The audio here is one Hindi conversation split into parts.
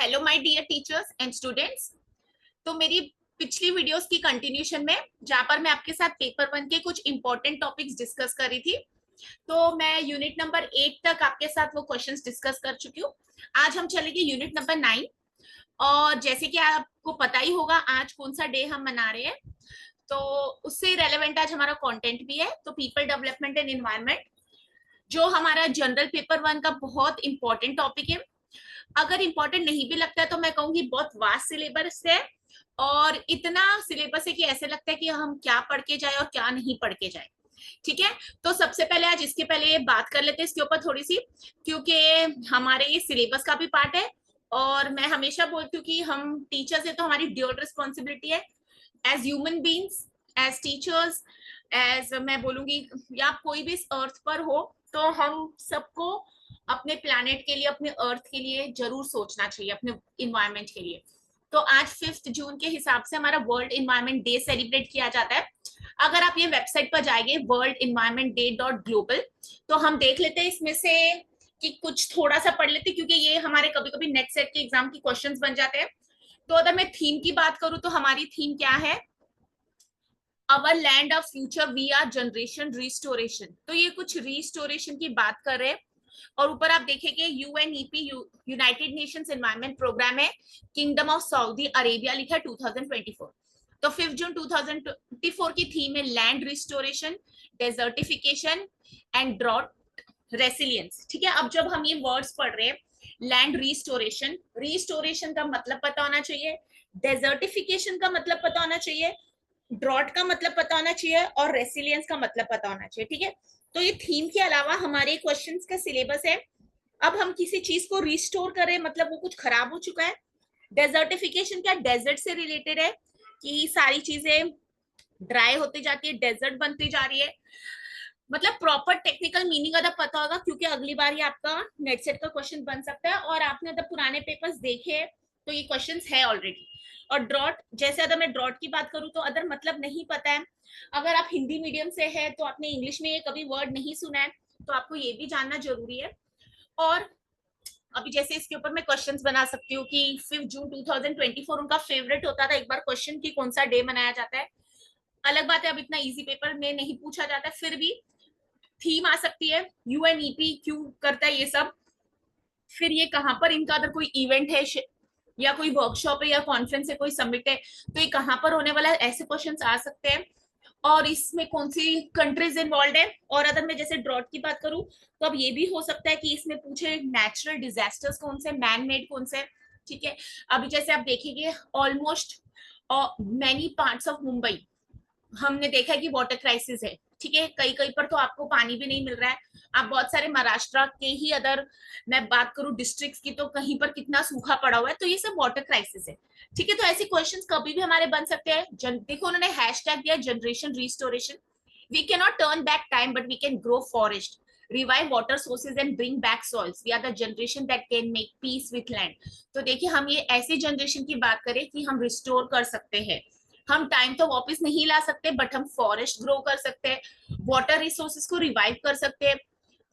Hello my dear teachers and students. तो मेरी पिछली वीडियोस की कंटिन्यूशन में जहां पर मैं आपके साथ पेपर 1 के कुछ इंपॉर्टेंट टॉपिक्स डिस्कस कर रही थी, तो मैं यूनिट नंबर 8 तक आपके साथ वो क्वेश्चंस डिस्कस कर चुकी हूँ। आज हम चलेंगे यूनिट नंबर 9। और जैसे कि आपको पता ही होगा आज कौन सा डे हम मना रहे हैं, तो उससे रेलेवेंट आज हमारा कंटेंट भी है। तो पीपल डेवलपमेंट एंड एनवायरनमेंट, जो हमारा जनरल पेपर 1 का बहुत इंपॉर्टेंट टॉपिक है। अगर इंपॉर्टेंट नहीं भी लगता है तो मैं कहूंगी बहुत वास्ट सिलेबस है, और इतना सिलेबस है कि ऐसे लगता है कि हम क्या पढ़ के जाए और क्या नहीं पढ़ के जाए। ठीक है, तो सबसे पहले आज इसके पहले बात कर लेते हैं इसके ऊपर थोड़ी सी, क्योंकि हमारे ये सिलेबस का भी पार्ट है। और मैं हमेशा बोलती हूँ कि हम टीचर्स है तो हमारी ड्यूल रिस्पॉन्सिबिलिटी है as human beings, as teachers, as मैं बोलूंगी या आप कोई भी इस अर्थ पर हो, तो हम सबको अपने प्लैनेट के लिए, अपने अर्थ के लिए जरूर सोचना चाहिए, अपने इन्वायरमेंट के लिए। तो आज 5 जून के हिसाब से हमारा वर्ल्ड इन्वायरमेंट डे सेलिब्रेट किया जाता है। अगर आप ये वेबसाइट पर जाएंगे worldenvironmentday.global, तो हम देख लेते हैं इसमें से कि कुछ थोड़ा सा पढ़ लेते हैं, क्योंकि ये हमारे कभी कभी नेक्स्ट सेट के एग्जाम की क्वेश्चंस बन जाते हैं। तो अगर मैं थीम की बात करूं तो हमारी थीम क्या है? Our land of future we are generation restoration. तो ये कुछ रिस्टोरेशन की बात कर रहे हैं। और ऊपर आप देखेंगे UNEP, United Nations Environment Programme है, किंगडम ऑफ सऊदी अरेबिया लिखा है 2024। तो 5 जून 2024 की थीम है land restoration, desertification and drought resilience. ठीक है, अब जब हम ये वर्ड्स पढ़ रहे हैं, लैंड रिस्टोरेशन, रिस्टोरेशन का मतलब पता होना चाहिए, डेजर्टिफिकेशन का मतलब पता होना चाहिए, ड्रॉट का मतलब पता होना चाहिए, और रेसिलियंस का मतलब पता होना चाहिए। ठीक है, तो ये थीम के अलावा हमारे क्वेश्चंस का सिलेबस है। अब हम किसी चीज को रिस्टोर करें, मतलब वो कुछ खराब हो चुका है। डेजर्टिफिकेशन क्या, डेजर्ट से रिलेटेड है कि सारी चीजें ड्राई होती जाती है, डेजर्ट बनती जा रही है। मतलब प्रॉपर टेक्निकल मीनिंग अगर पता होगा, क्योंकि अगली बार ये आपका नेट सेट का क्वेश्चन बन सकता है, और आपने अगर पुराने पेपर्स देखे तो ये क्वेश्चंस है ऑलरेडी। और ड्रॉट, जैसे अगर मैं ड्रॉट की बात करूं तो अदर मतलब नहीं पता है, अगर आप हिंदी मीडियम से है तो आपने इंग्लिश में ये कभी वर्ड नहीं सुना है, तो आपको ये भी जानना जरूरी है। और अभी जैसे इसके ऊपर मैं क्वेश्चंस बना सकती हूँ कि 5 जून 2024 उनका फेवरेट होता था एक बार क्वेश्चन की कौन सा डे मनाया जाता है। अलग बात है अब इतना इजी पेपर में नहीं पूछा जाता है, फिर भी थीम आ सकती है, यूएनईपी क्यों करता है ये सब, फिर ये कहाँ पर इनका अगर कोई इवेंट है या कोई वर्कशॉप है या कॉन्फ्रेंस है, कोई समिट है, तो ये कहाँ पर होने वाला है, ऐसे क्वेश्चंस आ सकते हैं। और इसमें कौन सी कंट्रीज इन्वॉल्व है। और अगर मैं जैसे ड्रॉट की बात करूं तो अब ये भी हो सकता है कि इसमें पूछे नेचुरल डिजास्टर्स कौन से, मैन मेड कौन से। ठीक है, अभी जैसे आप देखेंगे almost many parts of Mumbai हमने देखा है कि वाटर क्राइसिस है। ठीक है, कई कई पर तो आपको पानी भी नहीं मिल रहा है। आप बहुत सारे महाराष्ट्र के ही अगर मैं बात करूं डिस्ट्रिक्ट्स की, तो कहीं पर कितना सूखा पड़ा हुआ है, तो ये सब वाटर क्राइसिस है। ठीक है, तो ऐसे क्वेश्चंस कभी भी हमारे बन सकते हैं। देखो उन्होंने हैशटैग दिया generation restoration. We can not turn back time but we can grow forest, revive water sources and bring back soils, we are the generation that can make peace with land. तो देखिए हम ये ऐसी जनरेशन की बात करें कि हम रिस्टोर कर सकते हैं। हम टाइम तो वापस नहीं ला सकते, बट हम फॉरेस्ट ग्रो कर सकते हैं, वाटर रिसोर्सेज को रिवाइव कर सकते हैं,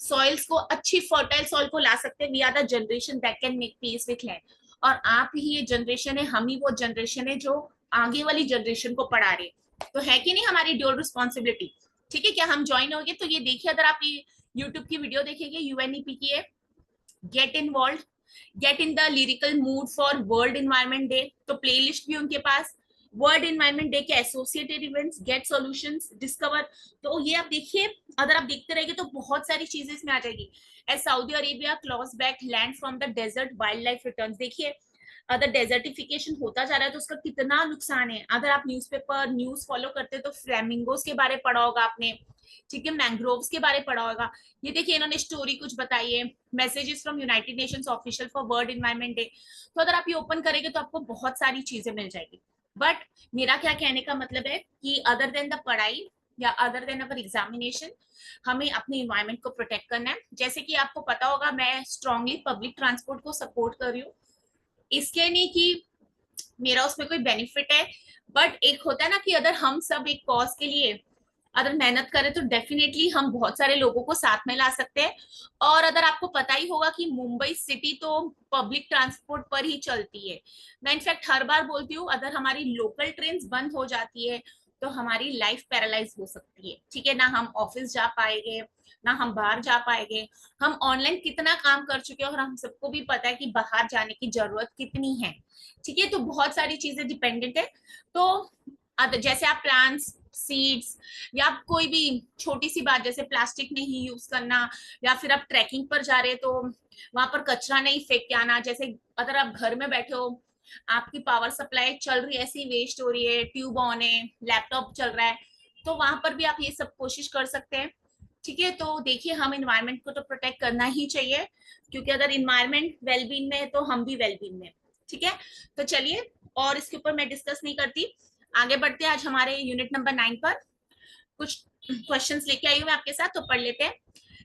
सॉइल्स को, अच्छी फर्टाइल सॉइल को ला सकते हैं। We are the generation that can make peace with land. और आप ही ये जनरेशन है, हम ही वो जनरेशन है जो आगे वाली जनरेशन को पढ़ा रहे। तो है कि नहीं हमारी ड्यूल रिस्पॉन्सिबिलिटी। ठीक है, क्या हम ज्वाइन हो गए? तो ये देखिए, अगर आप ये यूट्यूब की वीडियो देखेंगे, यूएनईपी की है, get involve, get in the lyrical mood for world environment day, तो प्लेलिस्ट भी उनके पास, वर्ल्ड इन्वायरमेंट डे के associated events, get solutions, discover. तो ये आप देखिए, अगर आप देखते रहेंगे तो बहुत सारी चीजें इसमें आ जाएगी। As Saudi Arabia claws back land from the desert, wildlife return. देखिए अगर डेजर्टिफिकेशन होता जा रहा है तो उसका कितना नुकसान है। अगर आप न्यूज़पेपर न्यूज फॉलो करते हैं तो फ्लैमिंगोस के बारे में पढ़ा होगा आपने। ठीक है, मैंग्रोव्स के बारे में पढ़ा होगा। ये देखिए इन्होंने स्टोरी कुछ बताई है, messages from United Nations official for world environment day. तो अगर आप ये ओपन करेंगे तो आपको बहुत सारी चीजें मिल जाएगी। बट मेरा क्या कहने का मतलब है कि अदर देन द पढ़ाई या अदर देन अवर एग्जामिनेशन, हमें अपने इन्वायरमेंट को प्रोटेक्ट करना है। जैसे कि आपको पता होगा मैं स्ट्रांगली पब्लिक ट्रांसपोर्ट को सपोर्ट कर रही हूँ, इसके नहीं कि मेरा उसमें कोई बेनिफिट है, बट एक होता है ना कि अगर हम सब एक कॉज के लिए अगर मेहनत करें तो डेफिनेटली हम बहुत सारे लोगों को साथ में ला सकते हैं। और अगर आपको पता ही होगा कि मुंबई सिटी तो पब्लिक ट्रांसपोर्ट पर ही चलती है। मैं इनफैक्ट हर बार बोलती हूँ, अगर हमारी लोकल ट्रेन बंद हो जाती है तो हमारी लाइफ पैरालाइज हो सकती है। ठीक है ना, हम ऑफिस जा पाएंगे, ना हम बाहर जा पाएंगे। हम ऑनलाइन कितना काम कर चुके हैं और हम सबको भी पता है कि बाहर जाने की जरूरत कितनी है। ठीक है, तो बहुत सारी चीजें डिपेंडेंट है। तो जैसे आप प्लांट्स, सीड्स, या कोई भी छोटी सी बात जैसे प्लास्टिक नहीं यूज करना, या फिर आप ट्रैकिंग पर जा रहे हैं तो वहां पर कचरा नहीं फेंक के आना। जैसे अगर आप घर में बैठे हो, आपकी पावर सप्लाई चल रही है, ऐसी वेस्ट हो रही है, ट्यूब ऑन है, लैपटॉप चल रहा है, तो वहां पर भी आप ये सब कोशिश कर सकते हैं। ठीक है, तो देखिए हम इन्वायरमेंट को तो प्रोटेक्ट करना ही चाहिए, क्योंकि अगर इन्वायरमेंट वेलबींग में है तो हम भी वेलबींग में। ठीक है, तो चलिए, और इसके ऊपर मैं डिस्कस नहीं करती, आगे बढ़ते हैं आज हमारे यूनिट नंबर 9 पर। कुछ क्वेश्चंस लेके आई हूँ मैं आपके साथ, तो पढ़ लेते हैं।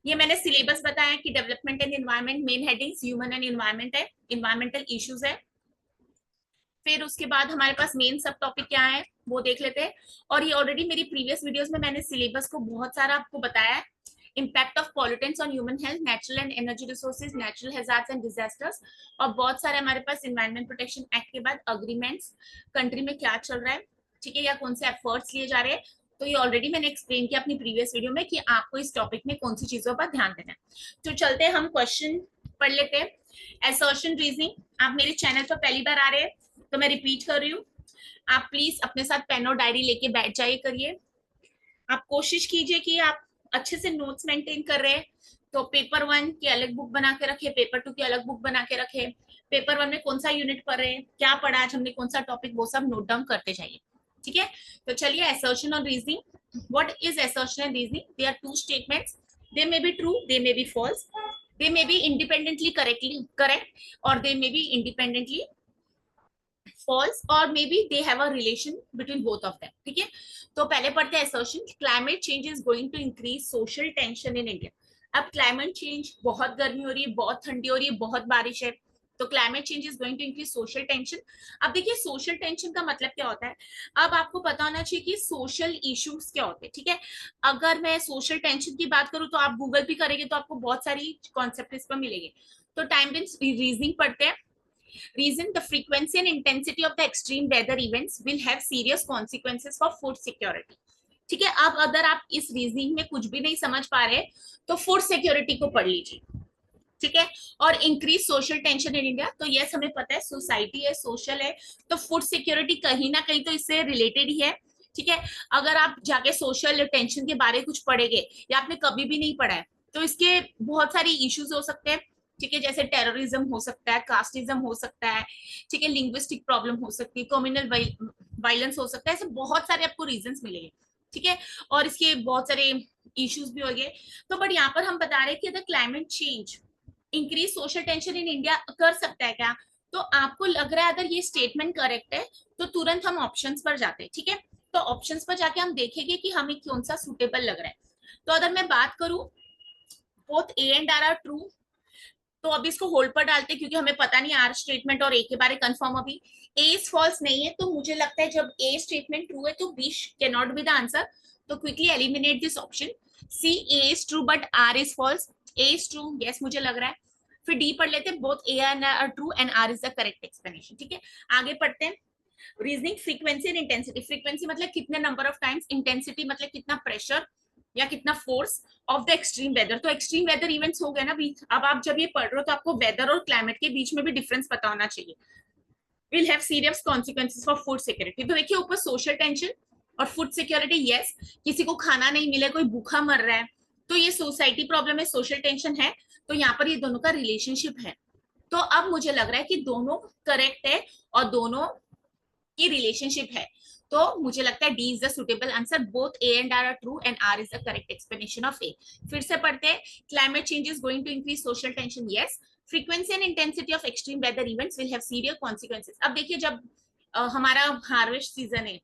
ये मैंने सिलेबस बताया कि development and environment, main headings human and environment है, इन्वायरमेंटल इश्यूज है। फिर उसके बाद हमारे पास मेन सब टॉपिक क्या है वो देख लेते हैं। और ये ऑलरेडी मेरी प्रीवियस वीडियोस में मैंने सिलेबस को बहुत सारा आपको बताया है। Impact of pollutants on human health, natural and energy resources, natural hazards and disasters, और बहुत सारे हमारे पास इन्वायरमेंट प्रोटेक्शन एक्ट के बाद अग्रीमेंट्स, कंट्री में क्या चल रहा है, ठीक है, या कौन से एफर्ट्स लिए जा रहे हैं। तो ये ऑलरेडी मैंने एक्सप्लेन किया अपनी प्रीवियस वीडियो में कि आपको इस टॉपिक में कौन सी चीजों पर ध्यान देना है। तो चलते हैं, हम क्वेश्चन पढ़ लेते हैं। असर्शन रीजनिंग, आप मेरे चैनल पर पहली बार आ रहे हैं तो मैं रिपीट कर रही हूँ, आप प्लीज अपने साथ पेन और डायरी लेके बैठ जाइए करिए। आप कोशिश कीजिए कि आप अच्छे से नोट्स मेंटेन कर रहे हैं। तो पेपर 1 की अलग बुक बना के रखे, पेपर 2 की अलग बुक बना के रखे। पेपर 1 में कौन सा यूनिट पढ़ रहे हैं, क्या पढ़ा आज हमने, कौन सा टॉपिक, वो सब नोट डाउन करते जाइए। ठीक है, तो चलिए, असर्शन और reasoning. What is assertion and reasoning? They are two statements, they may be true, they may be false, they may be independently correct or they may be independently false, or maybe they have a relation between both of them. ठीक है, तो पहले पढ़ते हैं assertion, climate change is going to increase social tension in India। अब क्लाइमेट चेंज, बहुत गर्मी हो रही है, बहुत ठंडी हो रही है, बहुत बारिश है, तो climate change is going to increase social tension. अब देखिए सोशल टेंशन का मतलब क्या होता है, अब आपको पता होना चाहिए कि सोशल इश्यूज क्या होते हैं। ठीक है, अगर मैं सोशल टेंशन की बात करूं तो आप गूगल भी करेंगे तो आपको बहुत सारी कॉन्सेप्ट इस पर मिलेंगे। तो टाइम रीजनिंग पढ़ते हैं। Reason, the frequency and intensity of the extreme weather events will have serious consequences for food security। ठीक है, अब अगर आप इस रीजनिंग में कुछ भी नहीं समझ पा रहे तो फूड सिक्योरिटी को पढ़ लीजिए। ठीक है, और increase social tension in India, तो यस हमें पता है सोसाइटी है, सोशल है, तो फूड सिक्योरिटी कहीं ना कहीं तो इससे रिलेटेड ही है। ठीक है, अगर आप जाके सोशल टेंशन के बारे में कुछ पढ़ेंगे या आपने कभी भी नहीं पढ़ा है तो इसके बहुत सारी इश्यूज हो सकते हैं। ठीक है, जैसे टेररिज्म हो सकता है, कास्टिज्म हो सकता है, ठीक है, लिंग्विस्टिक प्रॉब्लम हो सकती है, कम्युनल वायलेंस हो सकता है, ऐसे बहुत सारे आपको रीजंस मिलेंगे। ठीक है, और इसके बहुत सारे इश्यूज भी हो गए। तो बट यहाँ पर हम बता रहे हैं कि अगर climate change increase social tension in India कर सकता है क्या, तो आपको लग रहा है अगर ये स्टेटमेंट करेक्ट है तो तुरंत हम ऑप्शंस पर जाते हैं। ठीक है, तो ऑप्शंस पर जाके हम देखेंगे कि हमें कौन सा सुटेबल लग रहा है। तो अगर मैं बात करूं, both A and R too, तो अभी इसको होल्ड पर डालते हैं क्योंकि हमें पता नहीं आर स्टेटमेंट और ए के बारे कंफर्म अभी। ए इज फॉल्स नहीं है, तो मुझे लगता है जब ए स्टेटमेंट ट्रू है तो B can not be the answer, तो quickly eliminate this option. C, A is true but R is false, A is true, yes मुझे लग रहा है। फिर डी पढ़ लेते हैं, both A and R true and R is the correct explanation. ठीक है, आगे पढ़ते हैं। Reasoning, frequency and intensity. Frequency मतलब कितने नंबर ऑफ टाइम्स, इंटेंसिटी मतलब कितना प्रेशर या कितना force of the extreme weather. तो एक्सट्रीम वेदर इवेंट्स हो गए ना बीच, अब आप जब ये पढ़ रहे हो तो आपको वेदर और क्लाइमेट के बीच में भी डिफरेंस पता होना चाहिए। Will have serious consequences for food security. तो देखिए ऊपर सोशल टेंशन और फूड सिक्योरिटी, यस किसी को खाना नहीं मिले, कोई भूखा मर रहा है, तो ये सोसाइटी प्रॉब्लम है, सोशल टेंशन है, तो यहाँ पर ये दोनों का रिलेशनशिप है। तो अब मुझे लग रहा है कि दोनों करेक्ट है और दोनों की रिलेशनशिप है, तो मुझे लगता है D is the suitable answer. Both A and R true and R is the correct explanation of A. फिर से पढ़ते हैं। Climate change is going to increase social tension, yes. Frequency and intensity of extreme weather events will have serious consequences. अब देखिए जब हमारा हार्वेस्ट सीजन है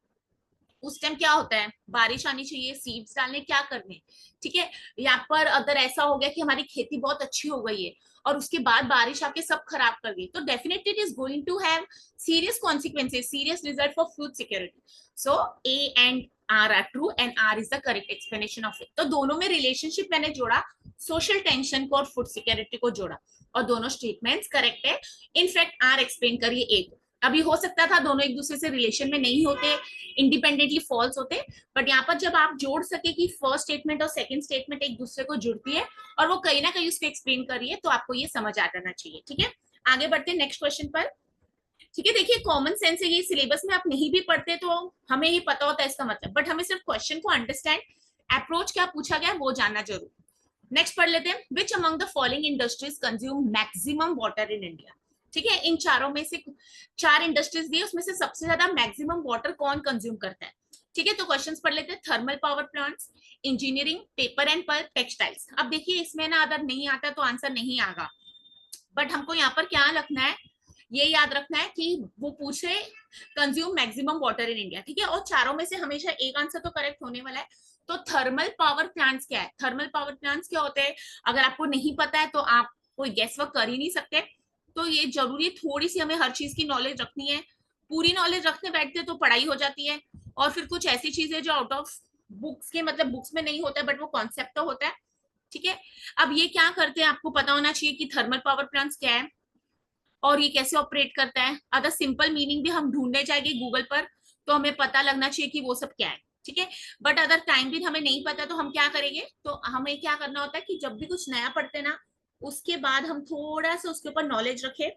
उस टाइम क्या होता है, बारिश आनी चाहिए, सीड्स डालने, क्या करने। ठीक है, यहाँ पर अगर ऐसा हो गया कि हमारी खेती बहुत अच्छी हो गई है और उसके बाद बारिश आके सब खराब कर गई, तो definitely it is going to have serious consequences, serious result for food security. So A and R are true and R is the correct explanation of it. तो दोनों में रिलेशनशिप मैंने जोड़ा, सोशल टेंशन को और फूड सिक्योरिटी को जोड़ा, और दोनों स्टेटमेंट्स करेक्ट है। इनफैक्ट आर एक्सप्लेन करिए एक, अभी हो सकता था दोनों एक दूसरे से रिलेशन में नहीं होते, इंडिपेंडेंटली फॉल्स होते, बट यहाँ पर जब आप जोड़ सके कि फर्स्ट स्टेटमेंट और सेकंड स्टेटमेंट एक दूसरे को जुड़ती है और वो कहीं ना कहीं उसको एक्सप्लेन करिए, तो आपको ये समझ आ जाना चाहिए। ठीक है, आगे बढ़ते हैं नेक्स्ट क्वेश्चन पर। ठीक है, देखिए कॉमन सेंस है, ये सिलेबस में आप नहीं भी पढ़ते तो हमें ये पता होता है इसका मतलब, बट हमें सिर्फ क्वेश्चन को अंडरस्टैंड, अप्रोच क्या पूछा गया वो जानना जरूर। नेक्स्ट पढ़ लेते हैं, which among the following industries consume maximum water in India. ठीक है, इन चारों में से चार इंडस्ट्रीज दी, उसमें से सबसे ज्यादा मैक्सिमम वाटर कौन कंज्यूम करता है। ठीक है, तो क्वेश्चंस पढ़ लेते हैं, thermal power plants, engineering, paper and pulp, textiles. अब देखिए इसमें ना अगर नहीं आता तो आंसर नहीं आएगा, बट हमको यहाँ पर क्या रखना है, ये याद रखना है कि वो पूछे consume maximum water in India. ठीक है, और चारों में से हमेशा एक आंसर तो करेक्ट होने वाला है। तो थर्मल पावर प्लांट्स क्या है, थर्मल पावर प्लांट्स क्या होते हैं, अगर आपको नहीं पता है तो आप कोई गेस वर्क कर ही नहीं सकते। तो ये जरूरी, थोड़ी सी हमें हर चीज की नॉलेज रखनी है, पूरी नॉलेज रखने बैठते तो पढ़ाई हो जाती है, और फिर कुछ ऐसी चीजें जो आउट ऑफ बुक्स के, मतलब बुक्स में नहीं होता है बट वो कॉन्सेप्ट तो होता है। ठीक है, अब ये क्या करते हैं आपको पता होना चाहिए कि थर्मल पावर प्लांट्स क्या है और ये कैसे ऑपरेट करता है। अगर सिंपल मीनिंग भी हम ढूंढने जाएंगे गूगल पर तो हमें पता लगना चाहिए कि वो सब क्या है। ठीक है, बट अगर टाइम भी हमें नहीं पता तो हम क्या करेंगे, तो हमें क्या करना होता है कि जब भी कुछ नया पढ़ते ना, उसके बाद हम थोड़ा सा उसके ऊपर नॉलेज रखें।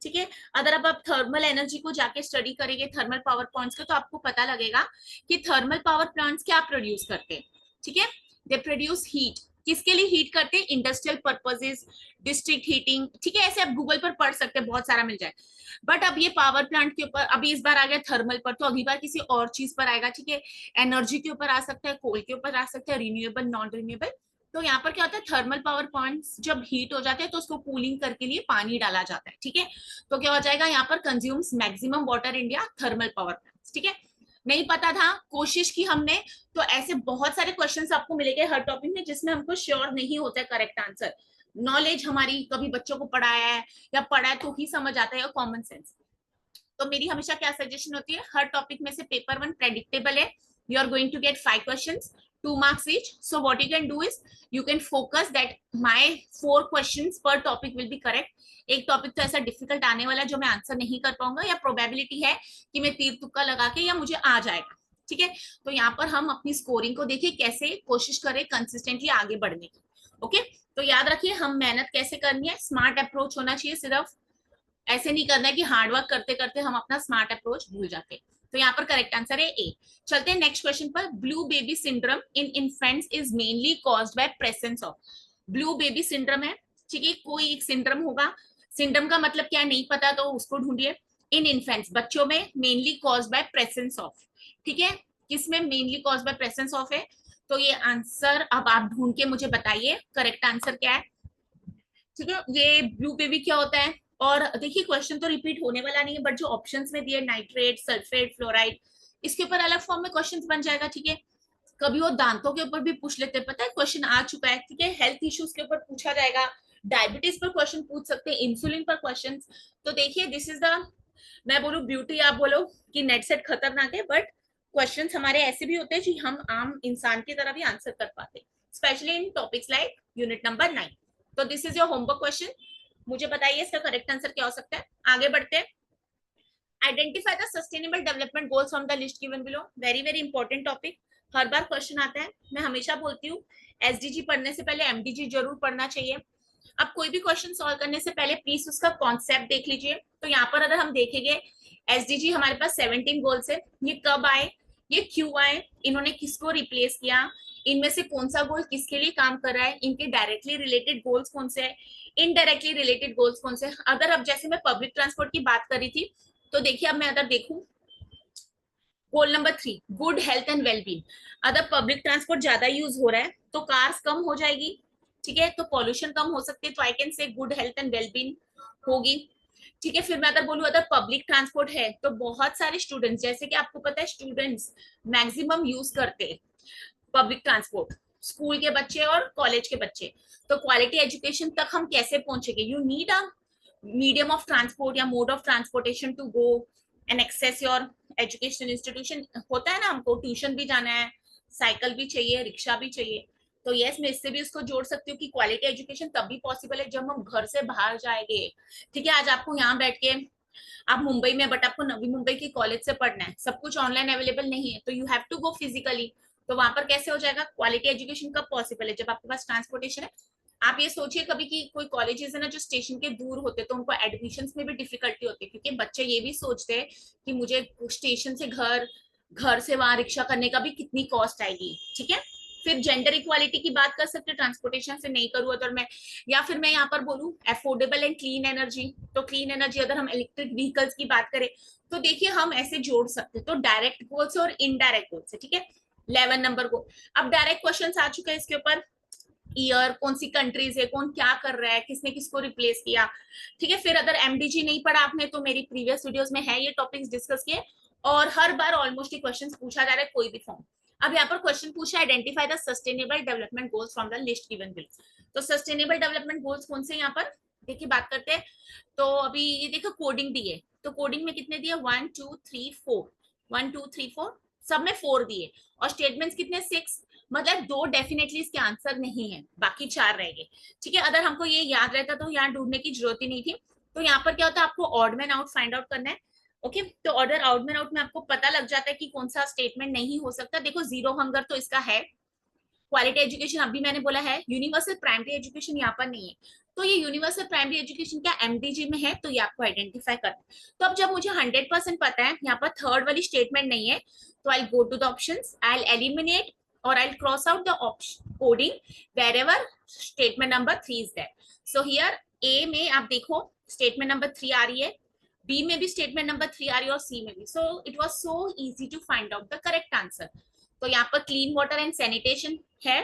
ठीक है, अगर अब आप थर्मल एनर्जी को जाके स्टडी करेंगे, थर्मल पावर प्लांट्स को, तो आपको पता लगेगा कि थर्मल पावर प्लांट्स क्या प्रोड्यूस करते हैं। ठीक है, दे प्रोड्यूस हीट, किसके लिए हीट करते हैं, इंडस्ट्रियल पर्पसेस, डिस्ट्रिक्ट हीटिंग। ठीक है, ऐसे आप गूगल पर पढ़ सकते हैं, बहुत सारा मिल जाए। बट अब ये पावर प्लांट के ऊपर, अभी इस बार आ गया थर्मल पर, तो अगली बार किसी और चीज पर आएगा। ठीक है, एनर्जी के ऊपर आ सकता है, कोल के ऊपर आ सकता है, रिन्यूएबल, नॉन रिन्यूएबल। तो यहाँ पर क्या होता है, थर्मल पावर प्लांट्स जब हीट हो जाते हैं तो उसको कूलिंग करके लिए पानी डाला जाता है। ठीक है, तो क्या हो जाएगा यहाँ पर, consumes maximum water India, thermal power plants. ठीक है, नहीं पता था, कोशिश की हमने, तो ऐसे बहुत सारे क्वेश्चंस आपको मिलेंगे हर टॉपिक में जिसमें हमको श्योर नहीं होता है करेक्ट आंसर। नॉलेज हमारी कभी बच्चों को पढ़ाया है या पढ़ा है तो ही समझ आता है, कॉमन सेंस। तो मेरी हमेशा क्या सजेशन होती है, हर टॉपिक में से पेपर 1 प्रेडिक्टेबल है, you are going to get 5 questions, 2 marks each. So what you can do is you can focus that my 4 questions per topic will be correct. एक टॉपिक तो ऐसा डिफिकल्ट आने वाला है जो मैं आंसर नहीं कर पाऊंगा, या प्रोबेबिलिटी है कि मैं तीर तुक्का लगा के या मुझे आ जाएगा। ठीक है, तो यहाँ पर हम अपनी स्कोरिंग को देखिए, कैसे कोशिश करें कंसिस्टेंटली आगे बढ़ने की। ओके, तो याद रखिए हम मेहनत कैसे करनी है, स्मार्ट अप्रोच होना चाहिए, सिर्फ ऐसे नहीं करना है कि हार्डवर्क करते करते हम अपना स्मार्ट अप्रोच भूल जाते हैं। तो यहाँ पर करेक्ट आंसर है ए। चलते हैं नेक्स्ट क्वेश्चन पर, blue baby syndrome in infants is mainly caused by presence of. Blue baby syndrome है, ठीक है, कोई एक सिंड्रोम होगा, सिंड्रोम का मतलब क्या है नहीं पता तो उसको ढूंढिए। इन इन्फेंट्स, बच्चों में, mainly caused by presence of. ठीक है, किसमें mainly caused by presence of है, तो ये आंसर अब आप ढूंढ के मुझे बताइए करेक्ट आंसर क्या है। ठीक है, ये ब्लू बेबी क्या होता है, और देखिए क्वेश्चन तो रिपीट होने वाला नहीं है, बट जो ऑप्शंस में दिए, नाइट्रेट, सल्फेट, फ्लोराइड, इसके ऊपर अलग फॉर्म में क्वेश्चंस बन जाएगा। ठीक है, कभी वो दांतों के ऊपर भी पूछ लेते हैं, पता है क्वेश्चन आ चुका है। ठीक है, हेल्थ इश्यूज के ऊपर पूछा जाएगा, डायबिटीज पर क्वेश्चन पूछ सकते हैं, इंसुलिन पर क्वेश्चन। तो देखिए दिस इज द, मैं बोलूं ब्यूटी, आप बोलो कि नेट सेट खतरनाक है, बट क्वेश्चंस हमारे ऐसे भी होते हैं जी हम आम इंसान की तरह भी आंसर कर पाते हैं, specially in topics like unit number 9। तो this is your homework question, मुझे बताइए इसका करेक्ट आंसर क्या हो सकता है। आगे बढ़ते हैं, identify the sustainable development goals from the list given below. Very very important topic, her bar question आता है, मैं हमेशा बोलती हूँ एसडीजी पढ़ने से पहले एमडीजी जरूर पढ़ना चाहिए। अब कोई भी क्वेश्चन सॉल्व करने से पहले प्लीज उसका कॉन्सेप्ट देख लीजिए। तो यहाँ पर अगर हम देखेंगे एसडीजी हमारे पास 17 गोल्स है, ये कब आए, ये क्यों आए, इन्होंने किसको रिप्लेस किया, इनमें से कौन सा गोल किसके लिए काम कर रहा है, इनके डायरेक्टली रिलेटेड गोल्स कौन से है, इनडायरेक्टली रिलेटेड गोल्स कौन से। अगर अब जैसे मैं पब्लिक ट्रांसपोर्ट की बात करी थी, तो देखिए अब मैं अगर देखूं goal number 3, good health and wellbeing, अगर पब्लिक ट्रांसपोर्ट ज्यादा यूज हो रहा है तो कार्स कम हो जाएगी। ठीक है, तो पॉल्यूशन कम हो सकती है, तो I can say good health and wellbeing होगी। ठीक है, फिर मैं अगर बोलूं अगर पब्लिक ट्रांसपोर्ट है तो बहुत सारे स्टूडेंट्स, जैसे कि आपको पता है स्टूडेंट्स मैक्सिमम यूज करते हैं पब्लिक ट्रांसपोर्ट, स्कूल के बच्चे और कॉलेज के बच्चे, तो क्वालिटी एजुकेशन तक हम कैसे पहुंचेंगे, you need a medium of transport या mode of transportation to go and access your educational institution. होता है ना, हमको ट्यूशन भी जाना है, साइकिल भी चाहिए, रिक्शा भी चाहिए, तो यस मैं इससे भी उसको जोड़ सकती हूँ कि क्वालिटी एजुकेशन तब भी पॉसिबल है जब हम घर से बाहर जाएंगे। ठीक है, आज आपको यहाँ बैठ के, आप मुंबई में, बट आपको नवी मुंबई की कॉलेज से पढ़ना है, सब कुछ ऑनलाइन अवेलेबल नहीं है, तो you have to go physically. तो वहां पर कैसे हो जाएगा? क्वालिटी एजुकेशन कब पॉसिबल है? जब आपके पास ट्रांसपोर्टेशन है। आप ये सोचिए कभी कि कोई कॉलेजेस है ना जो स्टेशन के दूर होते, तो उनको एडमिशन्स में भी डिफिकल्टी होती है, क्योंकि बच्चे ये भी सोचते हैं कि मुझे स्टेशन से घर, घर से वहां रिक्शा करने का भी कितनी कॉस्ट आएगी। ठीक है, फिर जेंडर इक्वालिटी की बात कर सकते हैं, ट्रांसपोर्टेशन से नहीं करूँ तो मैं, या फिर मैं यहाँ पर बोलूँ अफोर्डेबल एंड क्लीन एनर्जी। तो क्लीन एनर्जी अगर हम इलेक्ट्रिक व्हीकल्स की बात करें, तो देखिए हम ऐसे जोड़ सकते हैं। तो डायरेक्ट गोल्स और इनडायरेक्ट गोल्स है। ठीक है, 11 नंबर को। अब डायरेक्ट क्वेश्चन आ चुके हैं इसके ऊपर, ईयर, कौन सी कंट्रीज है, कौन क्या कर रहा है, किसने किसको रिप्लेस किया। ठीक है, फिर अगर एमडीजी नहीं पढ़ा आपने तो मेरी प्रीवियस वीडियोस में है ये टॉपिक्स डिस्कस किए, और हर बार ऑलमोस्ट ये क्वेश्चन पूछा जा रहा है कोई भी फॉर्म। अब यहाँ पर क्वेश्चन पूछा, identify the sustainable development goals from the list given below. तो सस्टेनेबल डेवलपमेंट गोल्स कौन से यहाँ पर देखिए बात करते हैं। तो अभी ये देखो कोडिंग दी है, तो कोडिंग में कितने दिए? 1 2 3 4, 1 2 3 4, सब में 4 दिए, और स्टेटमेंट्स कितने? 6। मतलब 2 डेफिनेटली इसके आंसर नहीं है, बाकी 4 रह गए। ठीक है, अगर हमको ये याद रहता तो यहाँ ढूंढने की जरूरत ही नहीं थी। तो यहाँ पर क्या होता है, आपको odd man out find out करना है। ओके, तो ऑर्डर आउट मैन आउट में आपको पता लग जाता है कि कौन सा स्टेटमेंट नहीं हो सकता। देखो जीरो हंगर तो इसका है, क्वालिटी एजुकेशन अभी मैंने बोला है, यूनिवर्सल प्राइमरी एजुकेशन यहाँ पर नहीं है। तो ये यूनिवर्सल प्राइमरी एजुकेशन क्या एमडीजी में है, तो ये आपको आइडेंटिफाई करना है। तो अब जब मुझे 100% पता है, यहाँ पर थर्ड वाली स्टेटमेंट नहीं है, तो I go to the options, I eliminate और I cross out the option coding wherever statement number 3 is there. So here A में आप देखो स्टेटमेंट नंबर 3 आ रही है, बी में भी स्टेटमेंट नंबर 3 आ रही है, और सी में भी। So it was so easy to find out the correct answer. तो यहाँ पर क्लीन वाटर एंड सैनिटेशन है।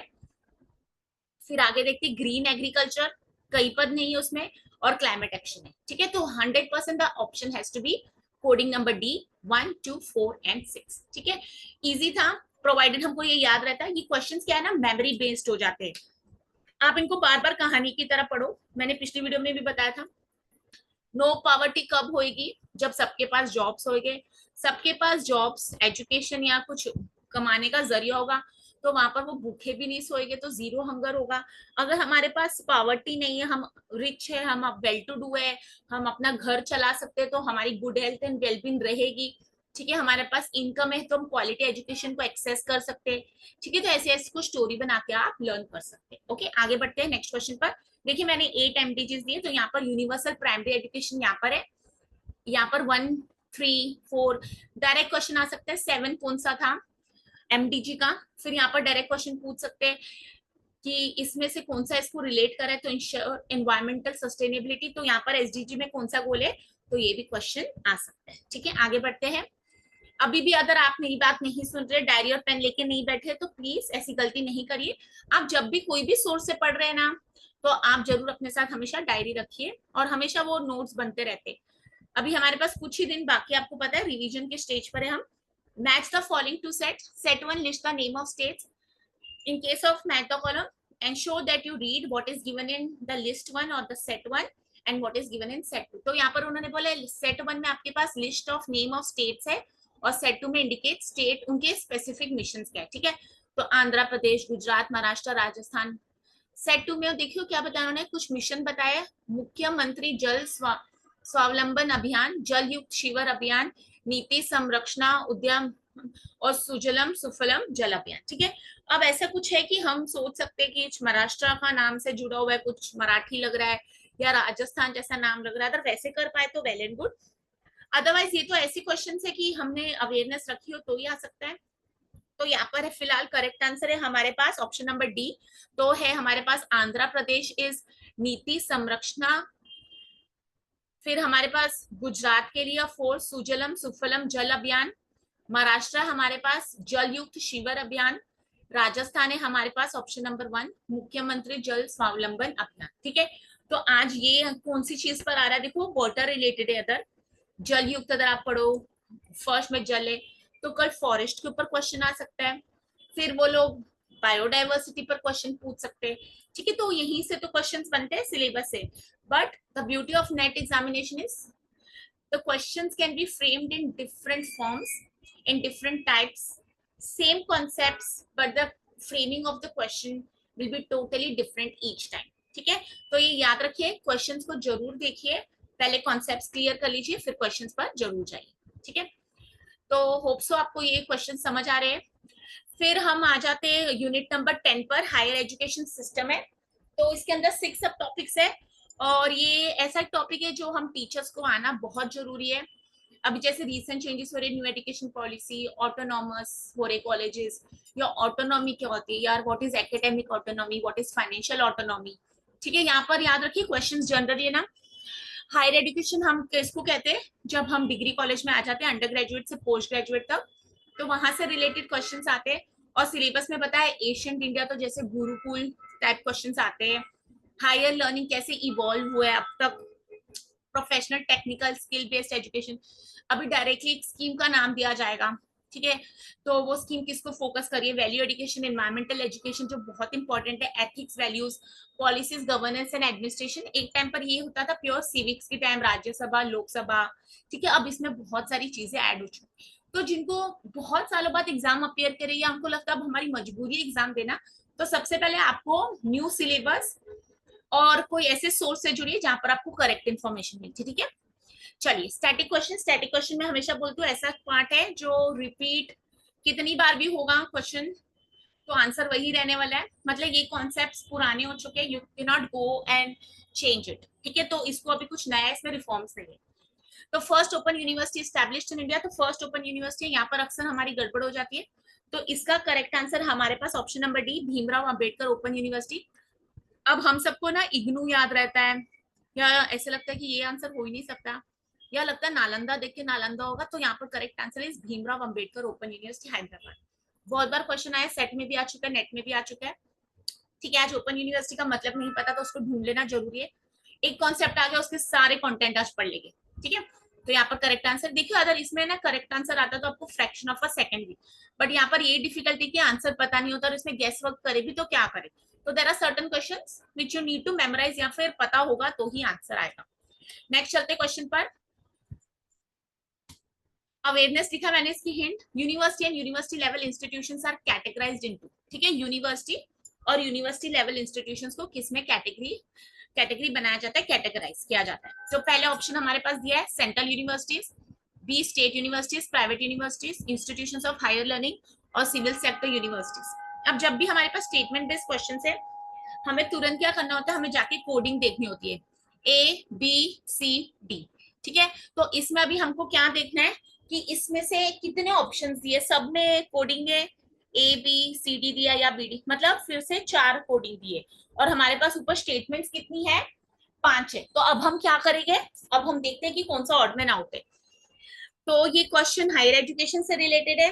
फिर आगे देखते ग्रीन एग्रीकल्चर, कहीं पर नहीं है उसमें, और क्लाइमेट एक्शन है। ठीक है, तो 100% the option has to be coding number D 1 2 4 and 6। ठीक है, इजी था, प्रोवाइडेड हमको ये याद रहता है। ये क्वेश्चंस क्या है ना, मेमोरी बेस्ड हो जाते हैं, आप इनको बार बार कहानी की तरह पढ़ो। मैंने पिछली वीडियो में भी बताया था, नो पॉवर्टी कब होएगी? जब सबके पास जॉब्स होंगे, सबके पास जॉब्स, एजुकेशन या कुछ कमाने का जरिया होगा, तो वहां पर वो भूखे भी नहीं सोएंगे, तो जीरो हंगर होगा। अगर हमारे पास पॉवर्टी नहीं है, हम रिच है, हम वेल टू डू है, हम अपना घर चला सकते हैं, तो हमारी गुड हेल्थ एंड वेलबींग रहेगी। ठीक है, हमारे पास इनकम है तो हम क्वालिटी एजुकेशन को एक्सेस कर सकते हैं। ठीक है, तो ऐसे ऐसे कुछ स्टोरी बना के आप लर्न कर सकते हैं। ओके, आगे बढ़ते हैं नेक्स्ट क्वेश्चन पर। देखिए मैंने 8 एमडीजीज दिए, तो यहाँ पर यूनिवर्सल प्राइमरी एजुकेशन यहाँ पर है, यहाँ पर 1 3 4 डायरेक्ट क्वेश्चन आ सकता है। 7 कौन सा था एमडीजी का? फिर यहाँ पर डायरेक्ट क्वेश्चन पूछ सकते हैं कि इसमें से कौन सा इसको रिलेट करे, तो इंश्योर एनवायरमेंटल सस्टेनेबिलिटी, तो यहाँ पर एसडीजी में कौन सा गोल है, तो ये भी क्वेश्चन आ सकता है। ठीक है, आगे बढ़ते हैं। अभी भी अगर आप मेरी बात नहीं सुन रहे, डायरी और पेन लेके नहीं बैठे, तो प्लीज ऐसी गलती नहीं करिए। आप जब भी कोई भी सोर्स से पढ़ रहे हैं ना, तो आप जरूर अपने साथ हमेशा डायरी रखिए, और हमेशा वो नोट्स बनते रहते। अभी हमारे पास कुछ ही दिन बाकी, आपको पता है रिवीजन के स्टेज पर है हम। Match the following two set, set 1 list the name of states in case of match the column, ensure that you read what is given in the list 1 or the set 1 and what is given in set 2। तो यहाँ पर उन्होंने बोला set 1 में आपके पास list of name of states है, और set 2 में इंडिकेट स्टेट उनके स्पेसिफिक मिशंस क्या है। ठीक है, तो आंध्र प्रदेश, गुजरात, महाराष्ट्र, राजस्थान। सेट 2 में देखियो क्या बताया उन्होंने, कुछ मिशन बताया, मुख्यमंत्री जल स्वावलंबन अभियान, जल युक्त शिविर अभियान, नीति संरक्षणा उद्यम, और सुजलम सुफलम जल अभियान। ठीक है, अब ऐसा कुछ है कि हम सोच सकते हैं कि महाराष्ट्र का नाम से जुड़ा हुआ है, कुछ मराठी लग रहा है, या राजस्थान जैसा नाम लग रहा है, अगर वैसे कर पाए तो वेल एंड गुड। अदरवाइज ये तो ऐसी क्वेश्चन है कि हमने अवेयरनेस रखी हो तो ही आ सकता है। तो यहाँ पर फिलहाल करेक्ट आंसर है हमारे पास ऑप्शन नंबर डी। तो है हमारे पास आंध्र प्रदेश इज नीति संरक्षणा, फिर हमारे पास गुजरात के लिए 4 सुजलम सुफलम जल अभियान, महाराष्ट्र हमारे पास जल युक्त शिविर अभियान, राजस्थान है हमारे पास ऑप्शन नंबर 1 मुख्यमंत्री जल स्वावलंबन अभियान। ठीक है, तो आज ये कौन सी चीज पर आ रहा है, देखो वाटर रिलेटेड है। अदर जल युक्त अगर आप पढ़ो, फर्स्ट में जल है, तो कल फॉरेस्ट के ऊपर क्वेश्चन आ सकता है, फिर वो लोग बायोडाइवर्सिटी पर क्वेश्चन पूछ सकते हैं। ठीक है, तो यहीं से तो क्वेश्चंस बनते हैं सिलेबस से। But the beauty of net examination is The questions can be framed in different forms, in different types, same concepts, but the framing of the question will be totally different each time. ठीक है, तो ये याद रखिए, क्वेश्चंस को जरूर देखिए, पहले कॉन्सेप्ट्स क्लियर कर लीजिए, फिर क्वेश्चंस पर जरूर जाइए. ठीक है, तो होप सो आपको ये क्वेश्चन समझ आ रहे हैं. फिर हम आ जाते हैं यूनिट नंबर 10 पर, हायर एजुकेशन सिस्टम है. तो इसके अंदर 6 सब टॉपिक्स है, और ये ऐसा टॉपिक है जो हम टीचर्स को आना बहुत जरूरी है. अभी जैसे रीसेंट चेंजेस हो रहे, न्यू एजुकेशन पॉलिसी, ऑटोनॉमस हो रहे कॉलेजेस, या ऑटोनॉमी क्या होती है यार, what is academic autonomy, what is financial autonomy. ठीक है, यहाँ पर याद रखिए क्वेश्चंस जनरली है ना. हायर एजुकेशन हम किसको कहते हैं, जब हम डिग्री कॉलेज में आ जाते हैं, अंडर ग्रेजुएट से पोस्ट ग्रेजुएट तक, तो वहां से रिलेटेड क्वेश्चंस आते हैं. और सिलेबस में बताया एशियंट इंडिया, तो जैसे गुरुकुल टाइप क्वेश्चंस आते हैं. हायर लर्निंग कैसे इवॉल्व हुआ है अब तक, professional technical skill based education, अभी डायरेक्टली एक स्कीम का नाम दिया जाएगा. ठीक है, तो वो स्कीम किसको फोकस करिए, वैल्यू एजुकेशन, एनवायरमेंटल एजुकेशन जो बहुत इंपॉर्टेंट है, ethics, values, policies, governance and administration. एक टाइम पर ये होता था प्योर सिविक्स के टाइम, राज्यसभा, लोकसभा. ठीक है, अब इसमें बहुत सारी चीजें ऐड हो चुकी. तो जिनको बहुत सालों बाद एग्जाम अपियर करे, या हमको लगता है अब हमारी मजबूरी एग्जाम देना, तो सबसे पहले आपको न्यू सिलेबस और कोई ऐसे सोर्स से जुड़िए जहां पर आपको करेक्ट इन्फॉर्मेशन मिलती है. ठीक है, चलिए स्टैटिक क्वेश्चन. स्टैटिक क्वेश्चन में हमेशा बोलती हूँ ऐसा पार्ट है जो रिपीट कितनी बार भी होगा क्वेश्चन, तो आंसर वही रहने वाला है. मतलब ये कॉन्सेप्ट्स पुराने हो चुके हैं, you can not go and change it. ठीक है, तो इसको अभी कुछ नया इसमें रिफॉर्म्स नहीं है. तो first open university established in India, तो फर्स्ट ओपन यूनिवर्सिटी, यहाँ पर अक्सर हमारी गड़बड़ हो जाती है. तो इसका करेक्ट आंसर हमारे पास option number D, Bhimrao Ambedkar open university. अब हम सबको ना इग्नू याद रहता है, या ऐसे लगता है कि ये आंसर हो ही नहीं सकता, या लगता है नालंदा देख के नालंदा होगा, तो यहाँ पर correct answer is Bhimrao Ambedkar open university Hyderabad. बहुत बार क्वेश्चन आया, सेट में भी आ चुका है, नेट में भी आ चुका है. ठीक है, आज ओपन यूनिवर्सिटी का मतलब नहीं पता तो उसको ढूंढ लेना जरूरी है. एक कॉन्सेप्ट आ गया, उसके सारे कंटेंट आज पढ़ लेंगे. ठीक है, तो यहाँ पर करेक्ट आंसर देखिए, अगर इसमें ना करेक्ट आंसर आता तो आपको फ्रैक्शन ऑफ अ सेकंड भी, बट यहाँ पर ये डिफिकल्टी कि आंसर पता नहीं होता और इसमें गेस वर्क करे भी तो क्या करे. तो there are certain questions which you need to memorise, या फिर पता होगा तो ही आंसर आएगा. नेक्स्ट चलते क्वेश्चन पर. अवेयरनेस लिखा मैंने, इसकी hint, university and university level institutions are categorised into. ठीक है, यूनिवर्सिटी और यूनिवर्सिटी लेवल इंस्टीट्यूशंस को किसमें कैटेगरी बनाया जाता है, कैटेगराइज किया जाता है. तो पहले ऑप्शन हमारे पास दिया है central universities, B state universities, private universities, institutions of higher learning, और सिविल सेक्टर यूनिवर्सिटीज. अब जब भी हमारे पास स्टेटमेंट बेस्ड क्वेश्चन है, हमें तुरंत क्या करना होता है, हमें जाके कोडिंग देखनी होती है, ए बी सी डी. ठीक है, तो इसमें अभी हमको क्या देखना है कि इसमें से कितने ऑप्शंस दिए, सब में कोडिंग है, ए बी सी डी दिया या बी डी, मतलब फिर से 4 कोडिंग दिए, और हमारे पास ऊपर स्टेटमेंट्स कितनी है, 5 है. तो अब हम क्या करेंगे, अब हम देखते हैं कि कौन सा ऑड में आउट है. तो ये क्वेश्चन हायर एजुकेशन से रिलेटेड है.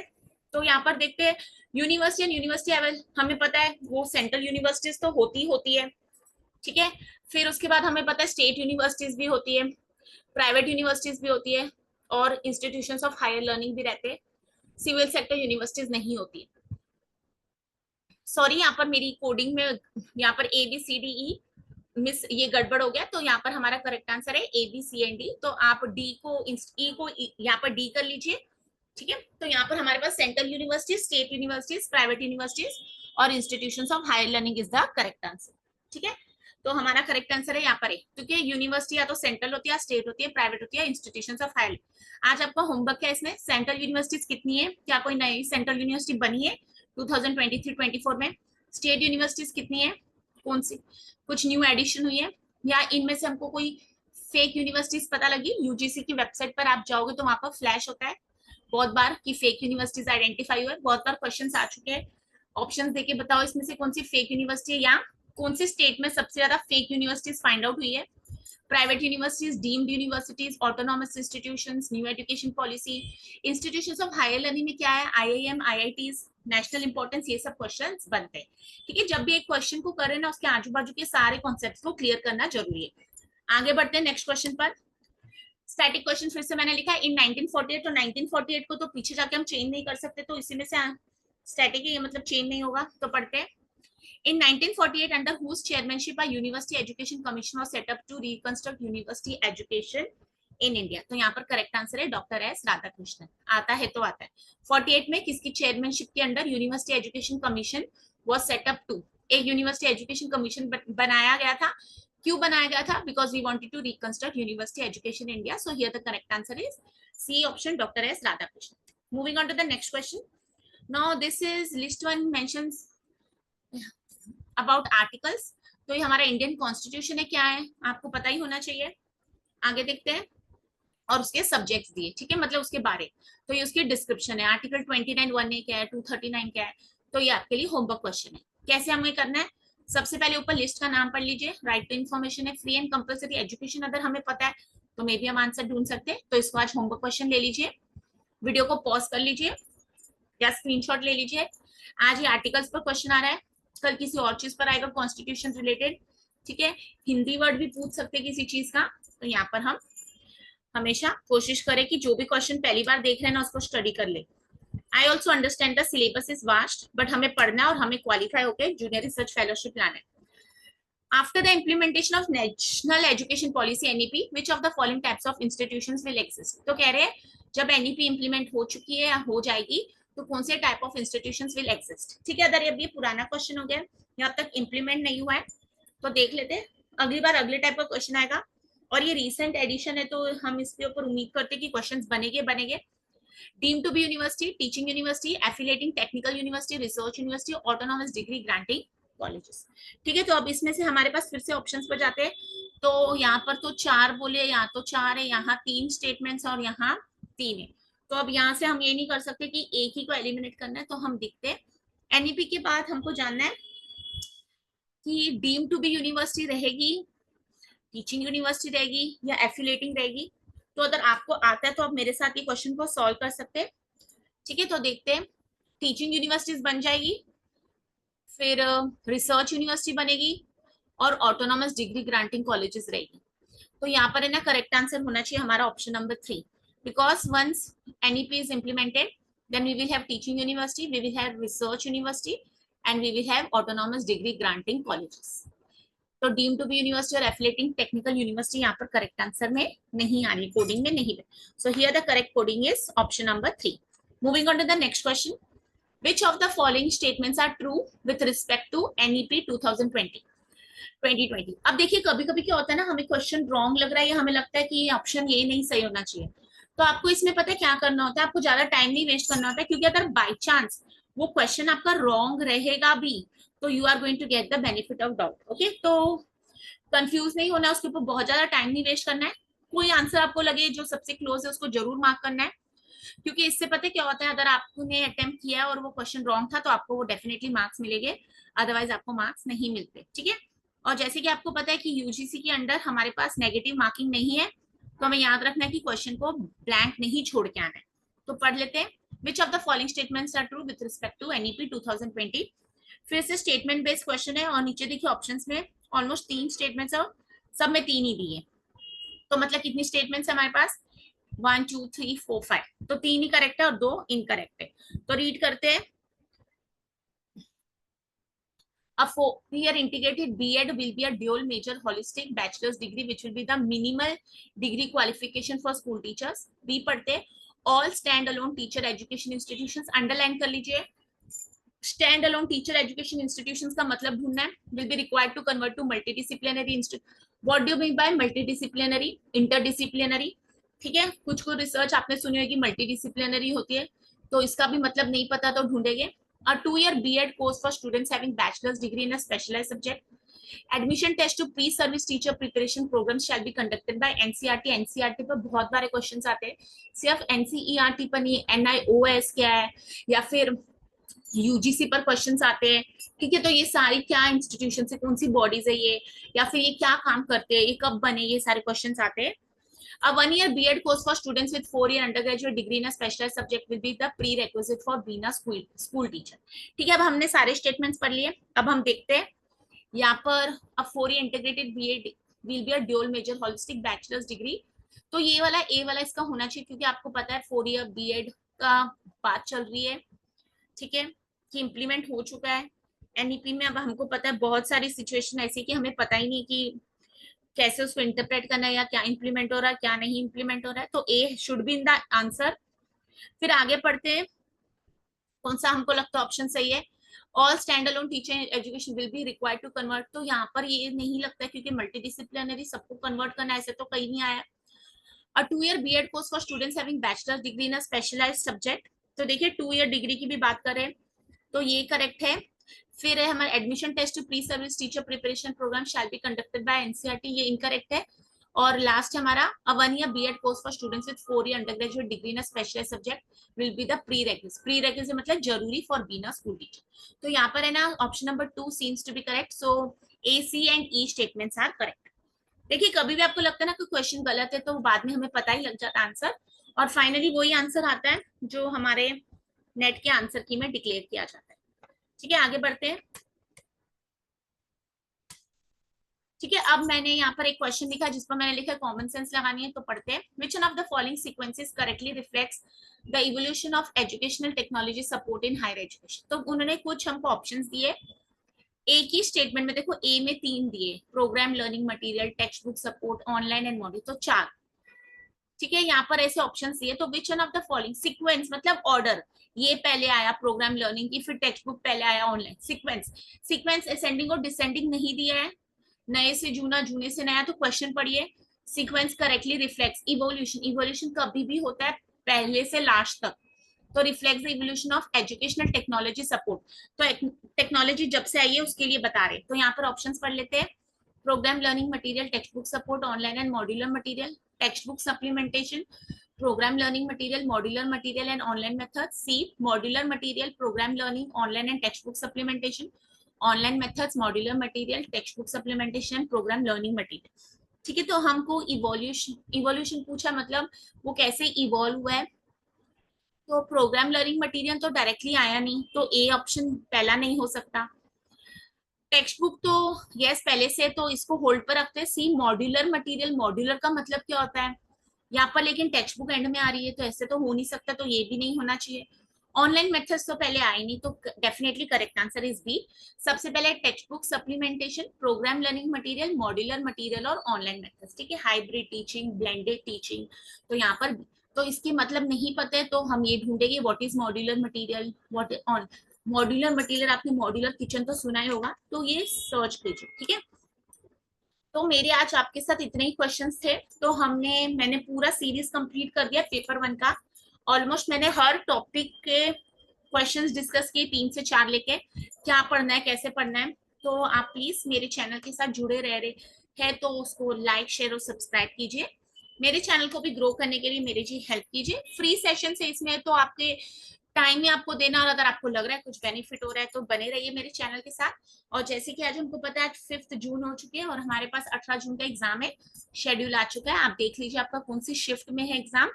तो यहाँ पर देखते हैं यूनिवर्सिटी एंड यूनिवर्सिटी लेवल, हमें पता है वो सेंट्रल यूनिवर्सिटीज तो होती है. ठीक है, फिर उसके बाद हमें पता है स्टेट यूनिवर्सिटीज भी होती है, प्राइवेट यूनिवर्सिटीज भी होती है, और इंस्टीट्यूशंस ऑफ हायर लर्निंग भी रहते हैं. सिविल सेक्टर यूनिवर्सिटीज नहीं होती है. सॉरी, यहाँ पर मेरी कोडिंग में यहाँ पर A B C D E miss, ये गड़बड़ हो गया. तो यहाँ पर हमारा करेक्ट आंसर है A B C and D. तो आप डी को ई को यहाँ पर डी कर लीजिए. ठीक है, तो यहाँ पर हमारे पास central universities, state universities, private universities और institutions of higher learning is the correct answer. ठीक है, तो हमारा करेक्ट आंसर है यहाँ पर, क्योंकि यूनिवर्सिटी या तो सेंट्रल होती है, स्टेट होती है, प्राइवेट होती है, इंस्टीट्यूशंस ऑफ हायर. आज आपका होमवर्क क्या है इसमें, सेंट्रल यूनिवर्सिटीज कितनी है, क्या कोई नई सेंट्रल यूनिवर्सिटी बनी है 2023-24 में, स्टेट यूनिवर्सिटीज कितनी है, कौन सी कुछ न्यू एडिशन हुई है, या इनमें से हमको कोई फेक यूनिवर्सिटीज पता लगी. यूजीसी की वेबसाइट पर आप जाओगे तो वहां पर फ्लैश होता है बहुत बार कि फेक यूनिवर्सिटीज आइडेंटिफाई हुए, बहुत बार क्वेश्चंस आ चुके हैं. ऑप्शंस देके बताओ इसमें से कौन सी फेक यूनिवर्सिटी है, या कौन सी स्टेट में सबसे ज्यादा फेक यूनिवर्सिटीज फाइंड आउट हुई है. Private universities, deemed universities, autonomous institutions, new education policy, institutions of higher learning में क्या है, आईआईएम, आईआईटीज, नेशनल इंपॉर्टेंस, ये सब क्वेश्चंस बनते हैं. ठीक है, जब भी एक क्वेश्चन को करें ना, उसके आजू बाजू के सारे कॉन्सेप्ट्स को क्लियर करना जरूरी है. आगे बढ़ते हैं नेक्स्ट क्वेश्चन पर. स्टैटिक क्वेश्चन फिर से मैंने लिखा है इन 1948. तो 1948 को तो पीछे जाके हम चेंज नहीं कर सकते, तो इसी में से स्टैटिक है, मतलब चेंज नहीं होगा. तो पढ़ते हैं. In 1948, under whose chairmanship a University Education Commission was set up to reconstruct university education in India. तो यहाँ पर करेक्ट आंसर है डॉक्टर एस राधाकृष्णन। आता है तो आता है। 48 में किसकी चेयरमैनशिप के under university education commission was set up to, एक यूनिवर्सिटी एजुकेशन कमीशन बनाया गया था। क्यों बनाया गया था? Because we wanted to reconstruct university education India. So here the correct answer is C option, doctor S Radhakrishnan. Moving on to the next question. Now this is list one mentions about articles. तो ये हमारा इंडियन कॉन्स्टिट्यूशन है, क्या है आपको पता ही होना चाहिए। आगे देखते हैं। और उसके सब्जेक्ट्स दिए, ठीक है, मतलब उसके बारे। तो ये उसकी डिस्क्रिप्शन है। आर्टिकल 29 1 क्या है, 239 क्या है। तो ये आपके लिए होमवर्क क्वेश्चन है। कैसे हमें करना है? सबसे पहले ऊपर लिस्ट का नाम पढ़ लीजिए। राइट टू इन्फॉर्मेशन है, फ्री एंड कंपलसरी एजुकेशन अगर हमें पता है तो मे भी हम आंसर ढूंढ सकते हैं। तो इसको आज होमवर्क क्वेश्चन ले लीजिए, वीडियो को पॉज कर लीजिए या स्क्रीनशॉट ले लीजिए। आज ये आर्टिकल्स पर क्वेश्चन आ रहा है, कल किसी और चीज पर आएगा कॉन्स्टिट्यूशन रिलेटेड, ठीक है। हिंदी वर्ड भी पूछ सकते हैं किसी चीज का। तो यहाँ पर हम हमेशा कोशिश करें कि जो भी क्वेश्चन पहली बार देख रहे हैं ना उसको स्टडी कर ले। I also understand the syllabus is vast, but हमें पढ़ना है और हमें क्वालिफाई होकर जूनियर रिसर्च फेलोशिप लाना है। After the implementation of National Education Policy NEP, which of the following types of institutions will exist? तो कह रहे हैं जब NEP इम्प्लीमेंट हो चुकी है या हो जाएगी तो कौन से type of institutions will exist, ठीक है। अगर ये पुराना क्वेश्चन हो गया, यहाँ तक इम्प्लीमेंट नहीं हुआ है, तो देख लेते हैं अगली बार अगले टाइप का क्वेश्चन आएगा। और ये रिसेंट एडिशन है तो हम इसके ऊपर उम्मीद करते हैं कि क्वेश्चंस बनेंगे। Deemed to be university, teaching university, affiliating technical university, research university, autonomous degree granting colleges, ठीक है। तो अब इसमें से हमारे पास फिर से ऑप्शंस पर जाते हैं। तो यहाँ पर तो 4 बोले, यहाँ तो 4 है, यहाँ 3 स्टेटमेंट्स और यहाँ 3 है। तो अब यहाँ से हम ये नहीं कर सकते कि एक ही को एलिमिनेट करना है, तो हम देखते हैं। एनईपी के बाद हमको जानना है कि डीम टू बी यूनिवर्सिटी रहेगी, टीचिंग यूनिवर्सिटी रहेगी या एफिलिएटिंग रहेगी। तो अगर आपको आता है तो आप मेरे साथ ये क्वेश्चन को सॉल्व कर सकते हैं, ठीक है। तो देखते हैं। टीचिंग यूनिवर्सिटीज बन जाएगी, फिर रिसर्च यूनिवर्सिटी बनेगी और ऑटोनॉमस डिग्री ग्रांटिंग कॉलेजेस रहेगी। तो यहाँ पर है ना करेक्ट आंसर होना चाहिए हमारा option number 3, because once NEP is implemented then we will have teaching university, we will have research university and we will have autonomous degree granting colleges. तो डीम टू बी यूनिवर्सिटी और एफिलिएटिंग टेक्निकल यूनिवर्सिटी यहाँ पर करेक्ट आंसर में नहीं आ रही, कोडिंग में नहीं है। So here the correct coding is option number 3। Moving on to the next question. Which of the following statements are true with respect to NEP 2020? अब देखिए कभी कभी क्या होता है ना, हमें क्वेश्चन रॉन्ग लग रहा है या हमें लगता है कि ये ऑप्शन ये नहीं सही होना चाहिए। तो आपको इसमें पता है क्या करना होता है, आपको ज्यादा टाइम नहीं वेस्ट करना होता है, क्योंकि अगर बाई चांस वो क्वेश्चन आपका रॉन्ग रहेगा भी तो you are going to get the benefit of doubt, okay. तो कंफ्यूज नहीं होना, उसके ऊपर बहुत ज्यादा टाइम नहीं वेस्ट करना है। कोई आंसर आपको लगे जो सबसे क्लोज है उसको जरूर मार्क करना है, क्योंकि इससे पता क्या होता है, अगर आपने अटेम्प्ट किया और वो क्वेश्चन रॉन्ग था तो आपको वो डेफिनेटली मार्क्स मिलेंगे, अदरवाइज आपको मार्क्स नहीं मिलते, ठीक है। और जैसे कि आपको पता है कि यूजीसी के अंडर हमारे पास नेगेटिव मार्किंग नहीं है, तो हमें याद रखना है कि क्वेश्चन को ब्लैंक नहीं छोड़ के आना है। तो पढ़ लेते हैं। Which of the following statements are true with respect to NEP 2020? फिर से स्टेटमेंट बेस्ड क्वेश्चन है और नीचे देखिए ऑप्शंस में ऑलमोस्ट 3 स्टेटमेंट्स और सब में 3 ही दिए। तो मतलब कितनी स्टेटमेंट्स है हमारे पास? 1 2 3 4 5। तो 3 ही करेक्ट है और 2 इनकरेक्ट है। तो रीड करते हैं। A 4-year integrated B.Ed will be a dual major holistic bachelor's degree which will be the minimal degree qualification for school teachers. B पढ़ते all standalone teacher education institutions, underline कर लीजिए। Standalone teacher education institutions का मतलब ढूंढना है। will be required to convert to multidisciplinary institute. What do you mean by multidisciplinary? Interdisciplinary, ठीक है। कुछ को रिसर्च आपने सुनी होगी मल्टीडिसिप्लिनरी होती है, तो इसका भी मतलब नहीं पता तो ढूंढेंगे। A 2-year B.Ed course for students having bachelor's degree in a specialized subject. Admission test to pre-service teacher preparation programs shall be conducted by NCERT. NCERT पर बहुत बारे क्वेश्चंस आते हैं, सिर्फ NCERT पर नहीं, NIOS क्या है या फिर यूजीसी पर क्वेश्चंस आते हैं, ठीक है। तो ये सारी क्या इंस्टीट्यूशन से, कौन सी बॉडीज है ये, या फिर ये क्या काम करते हैं, ये कब बने, ये सारे क्वेश्चंस आते हैं। A 1-year B.Ed course for students with 4-year undergraduate degree in a specialized subject will be the prerequisite for being a school teacher. ठीक है, अब हमने सारे स्टेटमेंट्स पढ़ लिए। अब हम देखते हैं यहाँ पर a 4-year integrated B.Ed will be a dual major holistic bachelor's degree। तो ये वाला ए वाला इसका होना चाहिए, क्योंकि आपको पता है 4-year B.Ed का बात चल रही है, ठीक है, कि इम्प्लीमेंट हो चुका है एनईपी में। अब हमको पता है बहुत सारी सिचुएशन ऐसी कि हमें पता ही नहीं कि कैसे उसको इंटरप्रेट करना है, या क्या इंप्लीमेंट हो रहा है क्या नहीं इंप्लीमेंट हो रहा है, तो A should be in the answer. फिर आगे पढ़ते हैं, कौन सा हमको लगता है ऑप्शन सही है। All stand alone teacher education will be required to convert, तो यहाँ पर ये नहीं लगता है क्योंकि मल्टी डिसिप्लिनरी सबको कन्वर्ट करना, ऐसे तो कहीं नहीं आया। A 2 year B.Ed course for students having bachelor degree in a specialised subject, तो देखिए 2 year डिग्री की भी बात करें तो ये करेक्ट है। फिर है हमारा admission test pre service teacher preparation programme shall be conducted by NCERT, ये इनकरेक्ट है। और लास्ट हमारा a 1 year B.Ed course for students with 4 year undergraduate degree in specialised subject will be the prerequisite मतलब जरूरी for being a school teacher. तो यहाँ पर है ना option number 2 seems to be correct, so A C and E statements are correct. देखिए कभी भी आपको लगता है ना कोई क्वेश्चन गलत है तो बाद में हमें पता ही लग जाता है आंसर, और फाइनली वही आंसर आता है जो हमारे नेट के आंसर की में डिक्लेयर किया जाता है। ठीक है, आगे बढ़ते हैं। ठीक है, अब मैंने यहाँ पर एक क्वेश्चन लिखा जिस पर मैंने लिखा कॉमन सेंस लगानी है, तो पढ़ते हैं। Which one of the following sequences correctly reflects the evolution of educational technology support in higher education, तो उन्होंने कुछ हमको ऑप्शंस दिए। एक ही स्टेटमेंट में देखो ए में 3 दिए, programme learning material, text book support, online and module, तो 4। ठीक है, यहाँ पर ऐसे ऑप्शंस दिए, तो विच one of the following sequence मतलब ऑर्डर, ये पहले आया प्रोग्राम लर्निंग की, फिर टेक्स्ट बुक पहले आया ऑनलाइन, सीक्वेंस असेंडिंग और डिसेंडिंग नहीं दिया है, नए से जूना जूने से नया, तो क्वेश्चन पढ़िए। Sequence correctly reflects evolution, evolution कभी भी होता है पहले से लास्ट तक, तो reflect the evolution of educational technology support, तो टेक्नोलॉजी जब से आई है उसके लिए बता रहे, तो यहाँ पर ऑप्शंस पढ़ लेते हैं। Programme learning material, text book support, online and modular material, text book supplementation, program learning material, modular material and online methods. C, modular material, program learning, online and textbook supplementation, online methods, modular material, textbook supplementation and program learning material. ठीक है, तो हमको इवोल्यूशन पूछा मतलब वो कैसे इवॉल्व हुआ है, तो प्रोग्राम लर्निंग मटेरियल तो डायरेक्टली आया नहीं, तो ए ऑप्शन पहला नहीं हो सकता। टेक्स्ट बुक तो यस पहले से, तो इसको होल्ड पर रखते हैं। सी मॉड्यूलर मटेरियल, मॉड्यूलर का मतलब क्या होता है यहाँ पर, लेकिन टेक्स्ट बुक एंड में आ रही है तो ऐसे तो हो नहीं सकता, तो ये भी नहीं होना चाहिए। ऑनलाइन मेथड्स तो पहले आए नहीं, तो definitely correct answer is B. सबसे पहले textbook supplementation, programme learning material, modular material और ऑनलाइन मेथड्स। ठीक है, हाइब्रिड टीचिंग, ब्लेंडेड टीचिंग, तो यहाँ पर तो इसके मतलब नहीं पता है तो हम ये ढूंढेंगे what is modular material, what on modular material, आपने मॉड्यूलर किचन तो सुना ही होगा, तो ये सर्च कीजिए। ठीक है, तो मेरे आज आपके साथ इतने ही क्वेश्चंस थे, तो मैंने पूरा सीरीज कंप्लीट कर दिया पेपर 1 का। ऑलमोस्ट मैंने हर टॉपिक के क्वेश्चंस डिस्कस किए, 3 से 4 लेके, क्या पढ़ना है कैसे पढ़ना है। तो आप प्लीज मेरे चैनल के साथ जुड़े रह रहे हैं तो उसको लाइक शेयर और सब्सक्राइब कीजिए, मेरे चैनल को भी ग्रो करने के लिए मेरी जी हेल्प कीजिए। फ्री सेशन से इसमें तो आपके टाइम ही आपको देना, और अगर आपको लग रहा है कुछ बेनिफिट हो रहा है तो बने रहिए मेरे चैनल के साथ। और जैसे कि आज हमको पता है 5 जून हो चुकी है और हमारे पास 18 जून का एग्जाम है, शेड्यूल आ चुका है, आप देख लीजिए आपका कौन सी शिफ्ट में है एग्जाम,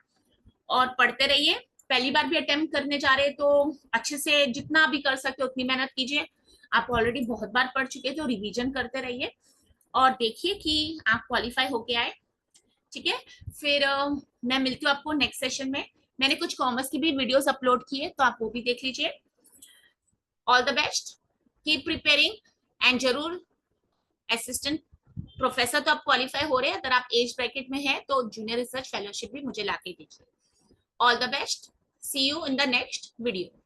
और पढ़ते रहिए। पहली बार भी अटेम्प्ट करने जा रहे हैं तो अच्छे से जितना भी कर सकते उतनी मेहनत कीजिए। आप ऑलरेडी बहुत बार पढ़ चुके तो रिवीजन करते रहिए और देखिए कि आप क्वालिफाई होके आए। ठीक है, फिर मैं मिलती हूँ आपको नेक्स्ट सेशन में। मैंने कुछ कॉमर्स की भी वीडियोस अपलोड की है तो आप वो भी देख लीजिए। All the best, keep preparing and जरूर असिस्टेंट प्रोफेसर तो आप क्वालिफाई हो रहे हैं, अगर आप एज ब्रैकेट में है तो जूनियर रिसर्च फेलोशिप भी मुझे ला के दीजिए। All the best, see you in the next video.